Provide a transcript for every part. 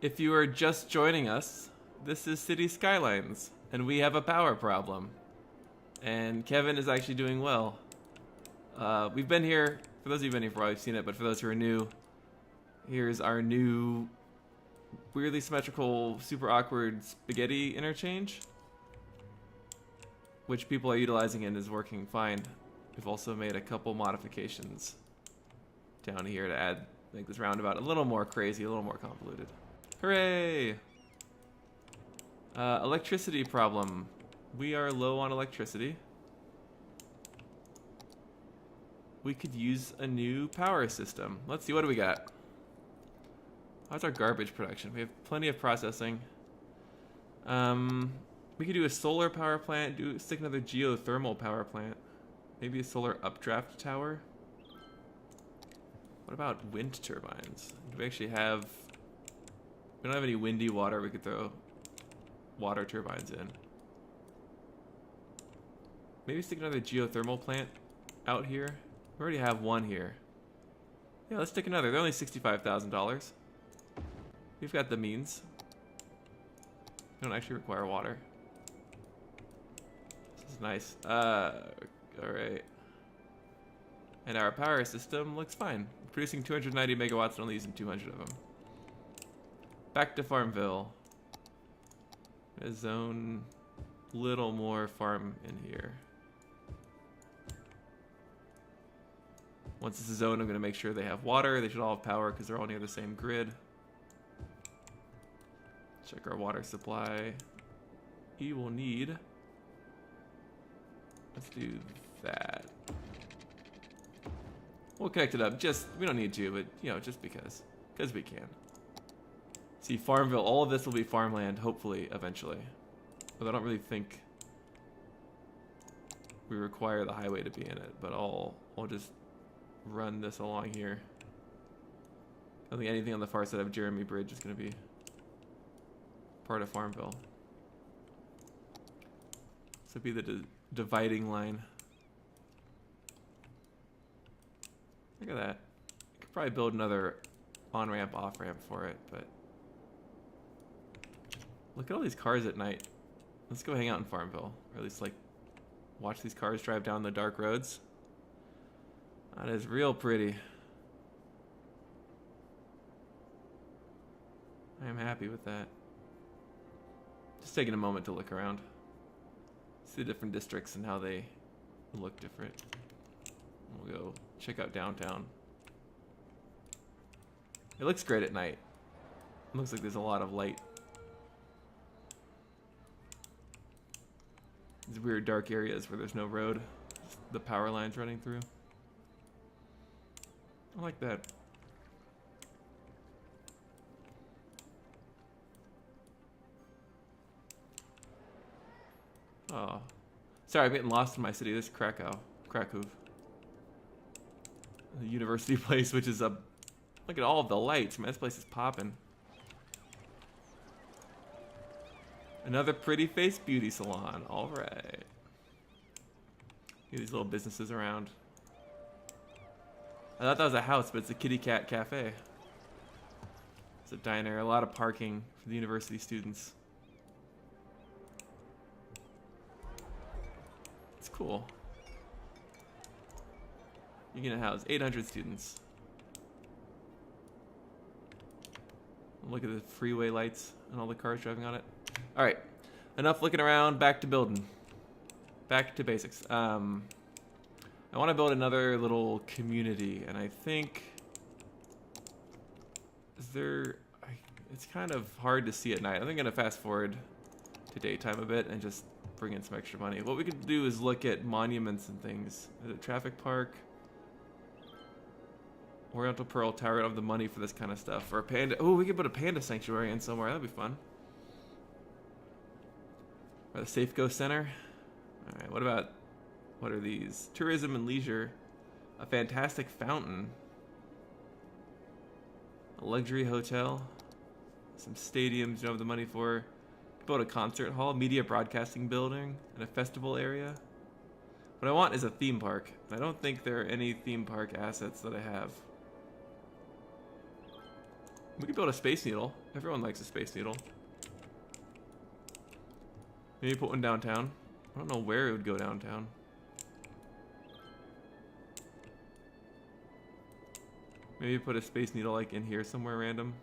If you are just joining us, this is City Skylines, and we have a power problem. And Kevin is actually doing well. We've been here, for those of you who've been here for a while, you've seen it, but for those who are new, here's our new weirdly symmetrical, super awkward spaghetti interchange, which people are utilizing and is working fine. We've also made a couple modifications down here to make this roundabout a little more crazy, a little more convoluted. Hooray! Electricity problem. We are low on electricity. We could use a new power system. Let's see, what do we got? How's our garbage production? We have plenty of processing. We could do a solar power plant, stick another geothermal power plant. Maybe a solar updraft tower. What about wind turbines? Do we actually have... We don't have any windy water we could throw water turbines in. Maybe stick another geothermal plant out here. We already have one here. Yeah, let's stick another. They're only $65,000. We've got the means. We don't actually require water. This is nice. Alright. And our power system looks fine. Producing 290 megawatts and only using 200 of them. Back to Farmville. A zone, little more farm in here. Once this is zoned, I'm going to make sure they have water. They should all have power because they're all near the same grid. Check our water supply. We will need... Let's do that. We'll connect it up. We don't need to, but, you know, just because. Because we can. See, Farmville, all of this will be farmland, hopefully, eventually. But I don't really think we require the highway to be in it, but I'll just run this along here. I don't think anything on the far side of Jeremy Bridge is going to be part of Farmville. This would be the dividing line. Look at that. I could probably build another on-ramp, off-ramp for it, but... Look at all these cars at night. Let's go hang out in Farmville. Or at least, like, watch these cars drive down the dark roads. That is real pretty. I am happy with that. Just taking a moment to look around. See the different districts and how they look different. We'll go check out downtown. It looks great at night. It looks like there's a lot of light. These weird dark areas where there's no road. Just the power lines running through. I like that. Oh. Sorry, I'm getting lost in my city. This is Krakow. The university place, which is a... Look at all of the lights. Man, this place is popping. Another pretty face beauty salon. All right. These little businesses around. I thought that was a house, but it's a kitty cat cafe. It's a diner. A lot of parking for the university students. It's cool. You're gonna house 800 students. Look at the freeway lights and all the cars driving on it. All right, enough looking around. Back to building. Back to basics. I want to build another little community, and I think it's kind of hard to see at night. I think I'm gonna fast forward to daytime a bit and just bring in some extra money. What we could do is look at monuments and things. Is it Traffic Park? Oriental Pearl Tower. I don't have the money for this kind of stuff. Or a panda. Oh, we could put a panda sanctuary in somewhere. That'd be fun. Or the Safeco Center. All right. What are these? Tourism and leisure. A fantastic fountain. A luxury hotel. Some stadiums you don't have the money for. Build a concert hall, media broadcasting building, and a festival area. What I want is a theme park. I don't think there are any theme park assets that I have. We could build a Space Needle. Everyone likes a Space Needle. Maybe put one downtown. I don't know where it would go downtown. Maybe put a Space Needle like in here somewhere random.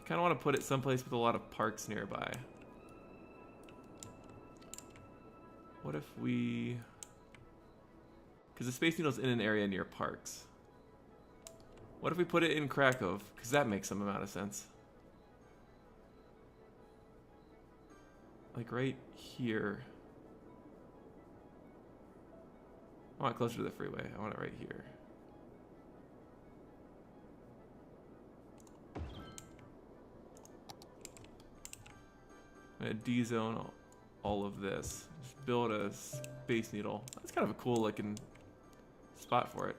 I kind of want to put it someplace with a lot of parks nearby. What if we... Because the Space Needle's in an area near parks. What if we put it in Krakow? Because that makes some amount of sense. Like right here. I want it closer to the freeway. I want it right here. I'm gonna D-zone all of this. Just build a Space Needle. That's kind of a cool looking spot for it.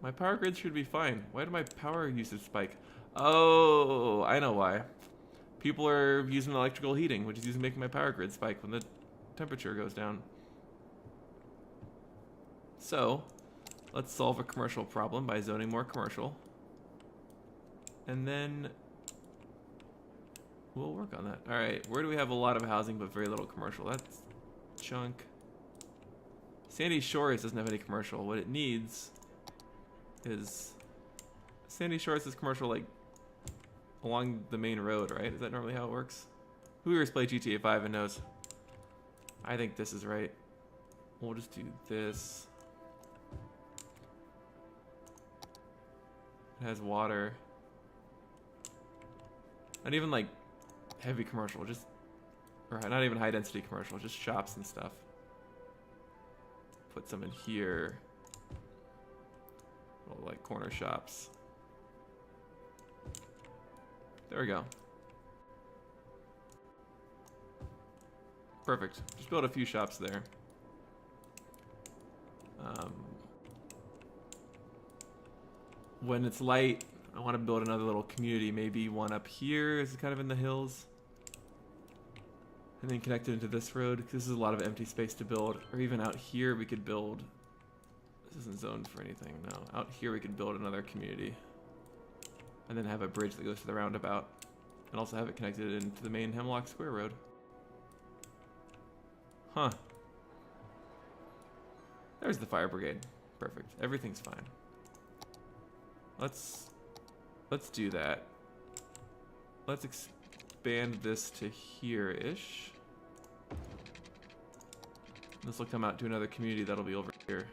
My power grid should be fine. Why did my power usage spike? Oh, I know why. People are using electrical heating, which is making my power grid spike when the temperature goes down. So, let's solve a commercial problem by zoning more commercial. And then we'll work on that. Alright, where do we have a lot of housing but very little commercial? That's chunk. Sandy Shores doesn't have any commercial. What it needs is... Sandy Shores is commercial like along the main road, right? Is that normally how it works? Who here has played GTA 5 and knows? I think this is right. We'll just do this. It has water. Not even like heavy commercial, just, or not even high density commercial, just shops and stuff. Put some in here. Well, like corner shops. There we go. Perfect. Just build a few shops there. When it's light, I want to build another little community. Maybe one up here is kind of in the hills. And then connect it into this road, because this is a lot of empty space to build. Or even out here we could build... This isn't zoned for anything, no. Out here we could build another community. And then have a bridge that goes to the roundabout. And also have it connected into the main Hemlock Square Road. Huh. There's the fire brigade. Perfect. Everything's fine. Let's do that. Let's expand this to here-ish. This will come out to another community that'll be over here.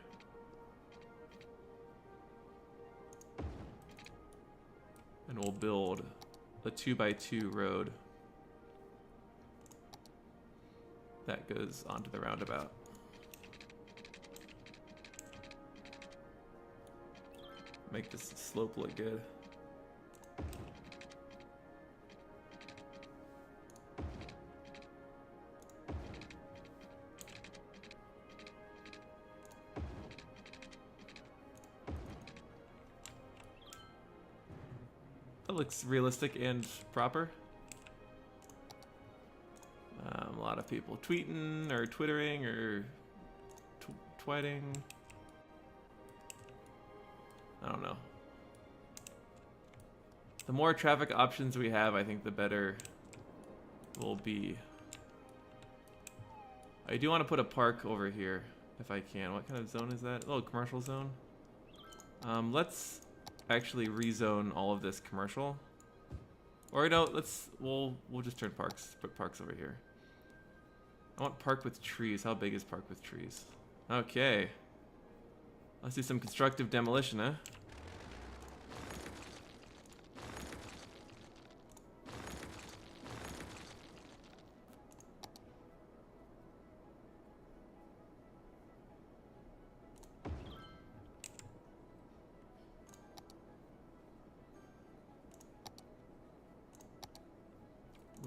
And we'll build a 2x2 road that goes onto the roundabout. Make this slope look good. That looks realistic and proper. A lot of people tweeting or twittering or twitting. I don't know. The more traffic options we have, I think the better will be. I do want to put a park over here if I can. What kind of zone is that? A little commercial zone. Let's actually rezone all of this commercial. Or no, we'll just turn parks. Put parks over here. I want park with trees. How big is park with trees? Okay. Let's do some constructive demolition, huh?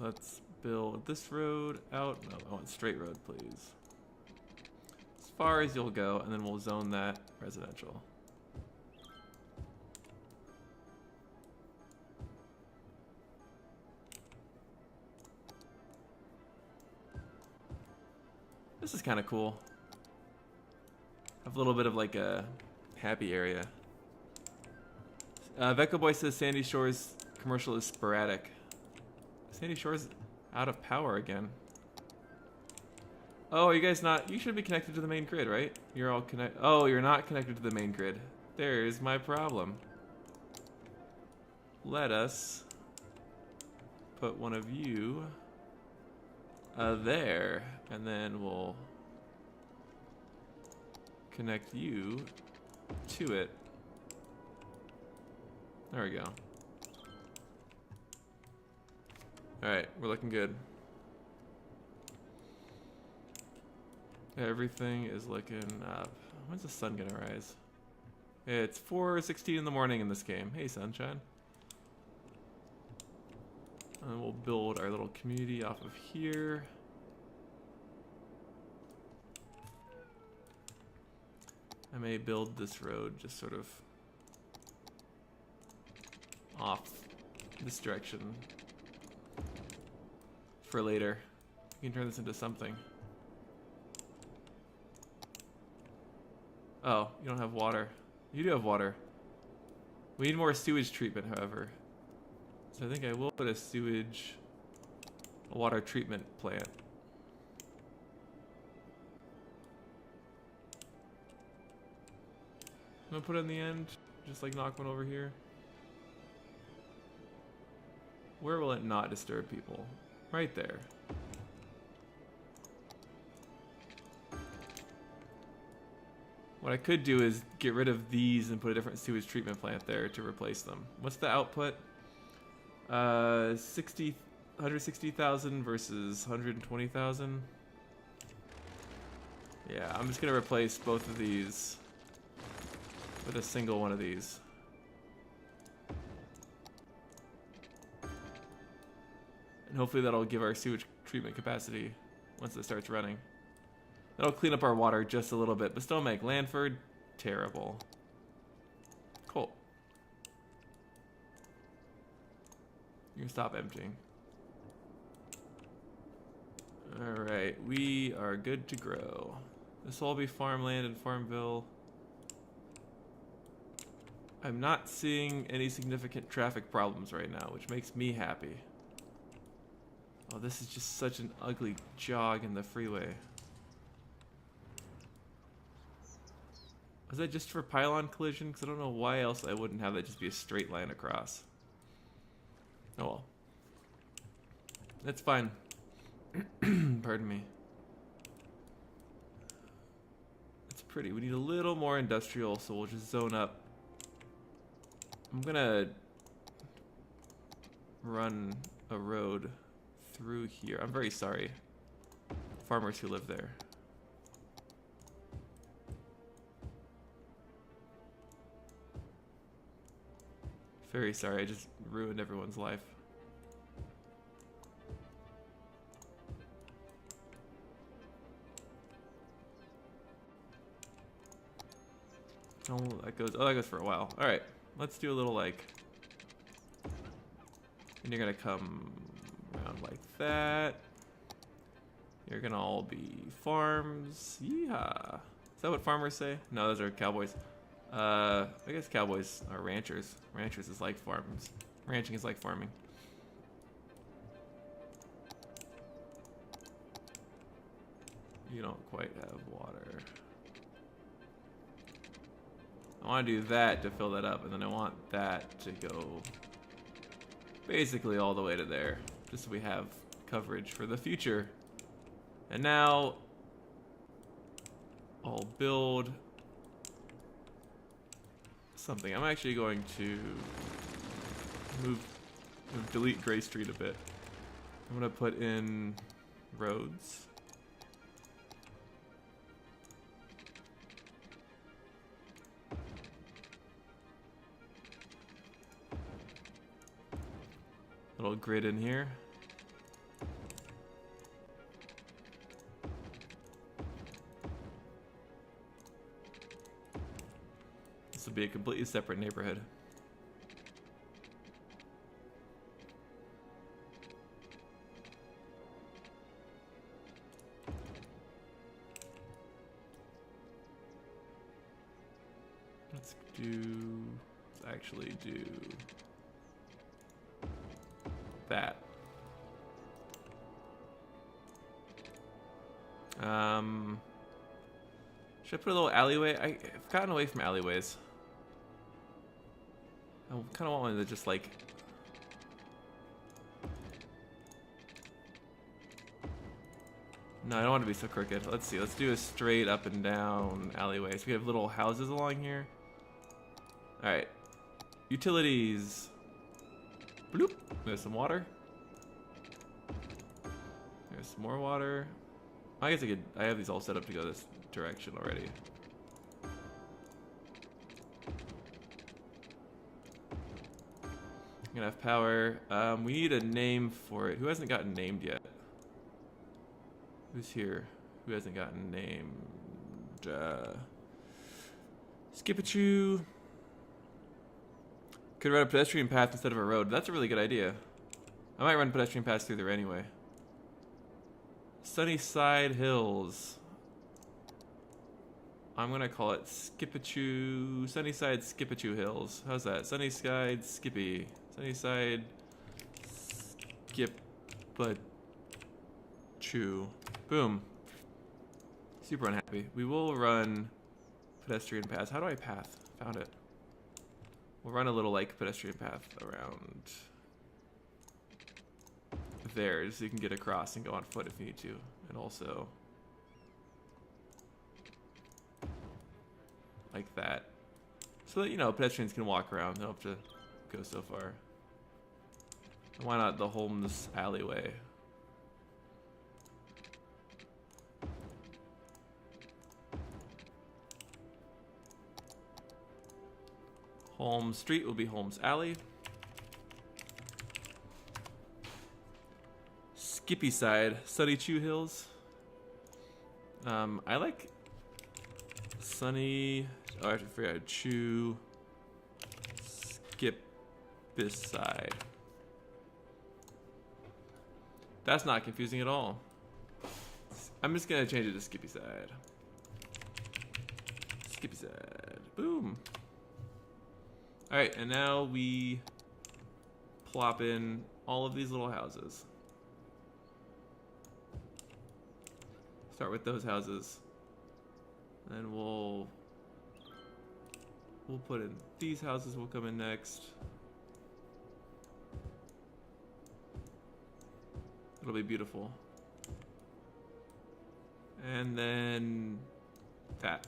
Let's build this road out. No, I want straight road, please. As far as you'll go, and then we'll zone that residential. This is kind of cool. Have a little bit of like a happy area. Vecco Boy says Sandy Shores commercial is sporadic. Sandy Shores out of power again. Oh, are you guys not? You should be connected to the main grid, right? You're all connected. Oh, you're not connected to the main grid. There's my problem. Let us put one of you there, and then we'll connect you to it. There we go. Alright, we're looking good. Everything is looking up. When's the sun gonna rise? It's 4:16 in the morning in this game. Hey, sunshine. And we'll build our little community off of here. I may build this road just sort of off this direction for later. You can turn this into something. Oh, you don't have water. You do have water. We need more sewage treatment, however. So I think I will put a water treatment plant. I'm gonna put it in the end, just like knock one over here. Where will it not disturb people? Right there. What I could do is get rid of these and put a different sewage treatment plant there to replace them. What's the output? 160,000 versus 120,000. Yeah, I'm just gonna replace both of these with a single one of these. And hopefully that'll give our sewage treatment capacity once it starts running. That'll clean up our water just a little bit, but still make Landford terrible. Cool. You can stop emptying. Alright, we are good to grow. This will all be farmland and Farmville. I'm not seeing any significant traffic problems right now, which makes me happy. Oh, this is just such an ugly jog in the freeway. Was that just for pylon collision? Because I don't know why else I wouldn't have that just be a straight line across. Oh well. That's fine. Pardon me. It's pretty. We need a little more industrial, so we'll just zone up. I'm gonna run a road through here. I'm very sorry, farmers who live there. Very sorry, I just ruined everyone's life. Oh, that goes for a while. All right, let's do a little like, and you're gonna come around like that. You're gonna all be farms. Yeehaw. Is that what farmers say? No, those are cowboys. I guess cowboys are ranchers. Ranchers is like farms. Ranching is like farming. You don't quite have water. I want to do that to fill that up, and then I want that to go basically all the way to there, just so we have coverage for the future. And now I'll build something. I'm actually going to delete Gray Street a bit. I'm gonna put in roads. Little grid in here. This will be a completely separate neighborhood. Let's actually do that. Should I put a little alleyway? I've gotten away from alleyways. I kind of want one that just like... No, I don't want to be so crooked. Let's see. Let's do a straight up and down alleyway. So we have little houses along here. Alright. Utilities. Bloop. There's some water. There's some more water. I guess I have these all set up to go this direction already. I'm gonna have power. We need a name for it. Who hasn't gotten named yet? Who's here? Who hasn't gotten named? Skip-a-choo. Could run a pedestrian path instead of a road. That's a really good idea. I might run pedestrian paths through there anyway. Sunnyside Hills. I'm gonna call it Skip-a-choo. Sunnyside Skip-a-choo Hills. How's that? Sunnyside Skippy. Sunnyside Skip-a-choo. Boom. Super unhappy. We will run pedestrian paths. How do I path? Found it. We'll run a little like pedestrian path around there so you can get across and go on foot if you need to. And also like that. So that, you know, pedestrians can walk around. They don't have to go so far. And why not the Holmes alleyway? Holmes Street will be Holmes Alley. Skippy Side, Sunny Chew Hills. I like Sunny. Oh, I have to figure out Chew. Skip this side. That's not confusing at all. I'm just gonna change it to Skippy Side. Skippy Side. Boom. Alright, and now we plop in all of these little houses. Start with those houses. And we'll put in these houses will come in next. It'll be beautiful. And then that.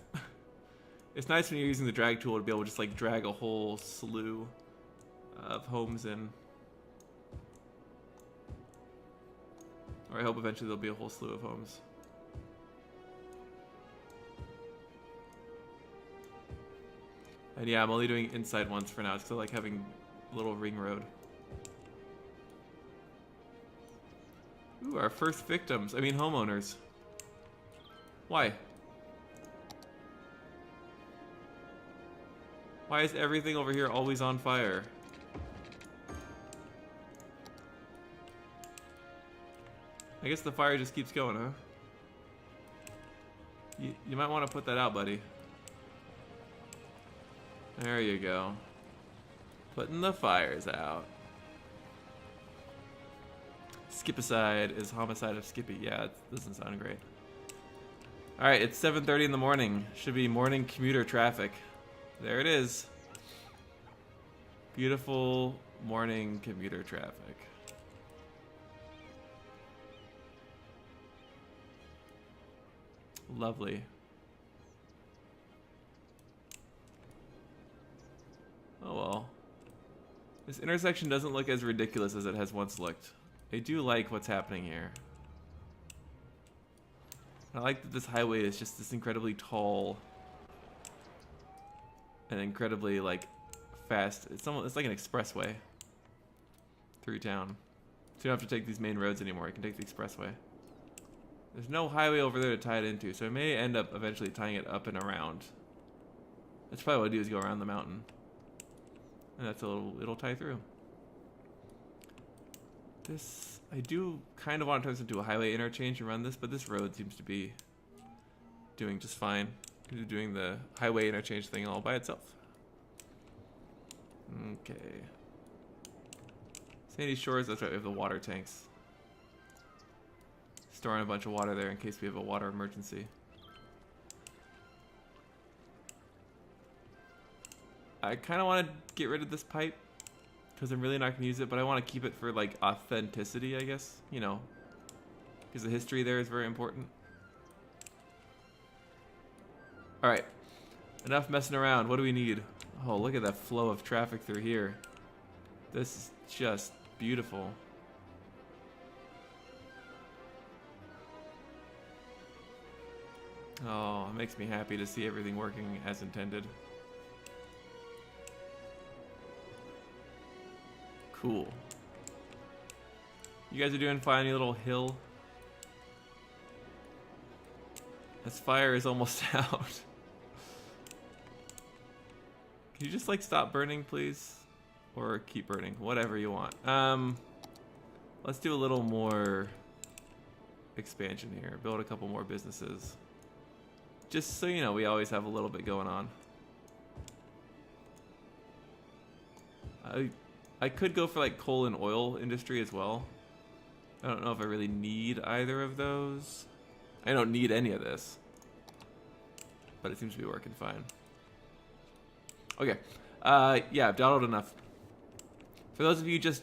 It's nice when you're using the drag tool to be able to just like drag a whole slew of homes in. Or I hope eventually there'll be a whole slew of homes. And yeah, I'm only doing inside ones for now because I like having a little ring road. Ooh, our first victims. I mean homeowners. Why? Why is everything over here always on fire? I guess the fire just keeps going, huh? You might want to put that out, buddy. There you go. Putting the fires out. Skip-a-side is homicide of Skippy. Yeah, it doesn't sound great. Alright, it's 7:30 in the morning. Should be morning commuter traffic. There it is. Beautiful morning commuter traffic. Lovely. Oh well. This intersection doesn't look as ridiculous as it has once looked. I do like what's happening here. I like that this highway is just this incredibly tall and incredibly like fast. It's like an expressway through town. So you don't have to take these main roads anymore. You can take the expressway. There's no highway over there to tie it into, so I may end up eventually tying it up and around. That's probably what I'll do is go around the mountain. And that's it'll tie through. This, I do kind of want to turn this into a highway interchange and run this, but this road seems to be doing just fine. Who's doing the highway interchange thing all by itself. Okay. Sandy Shores, that's right, we have the water tanks. Storing a bunch of water there in case we have a water emergency. I kind of want to get rid of this pipe because I'm really not going to use it, but I want to keep it for like authenticity, I guess, you know, because the history there is very important. All right, enough messing around. What do we need? Oh, look at that flow of traffic through here. This is just beautiful. Oh, it makes me happy to see everything working as intended. Cool. You guys are doing fine, your little hill. This fire is almost out. Can you just like stop burning, please? Or keep burning, whatever you want. Let's do a little more expansion here. Build a couple more businesses. Just so you know, we always have a little bit going on. I could go for like coal and oil industry as well. I don't know if I really need either of those. I don't need any of this. But it seems to be working fine. Okay. Yeah, I've dawdled enough. For those of you just